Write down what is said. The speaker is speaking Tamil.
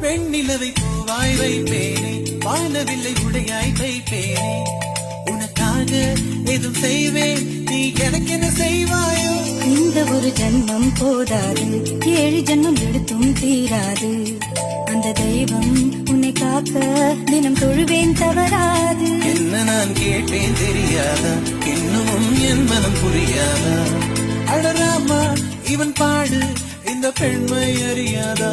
வெண்ணிலவை பூவாய் வைப்பேனே வானவில்லை உடையாய் வைப்பேனே உனக்காக எதுவும் செய்வேன் நீ எனக்கென செய்வாயோ இந்த ஒரு ஜன்மம் போதாது 7 ஜன்மம் எடுத்தும் தீராது அந்த தெய்வம் உன்னை காக்க தினம் தொழுவேன் தவறாது என்ன நான் கேட்டேன் தெரியாதா இன்னமும் என் மனம் புரியாதா அடராமா இவன் பாடு இந்த பெண்மை அறியாதா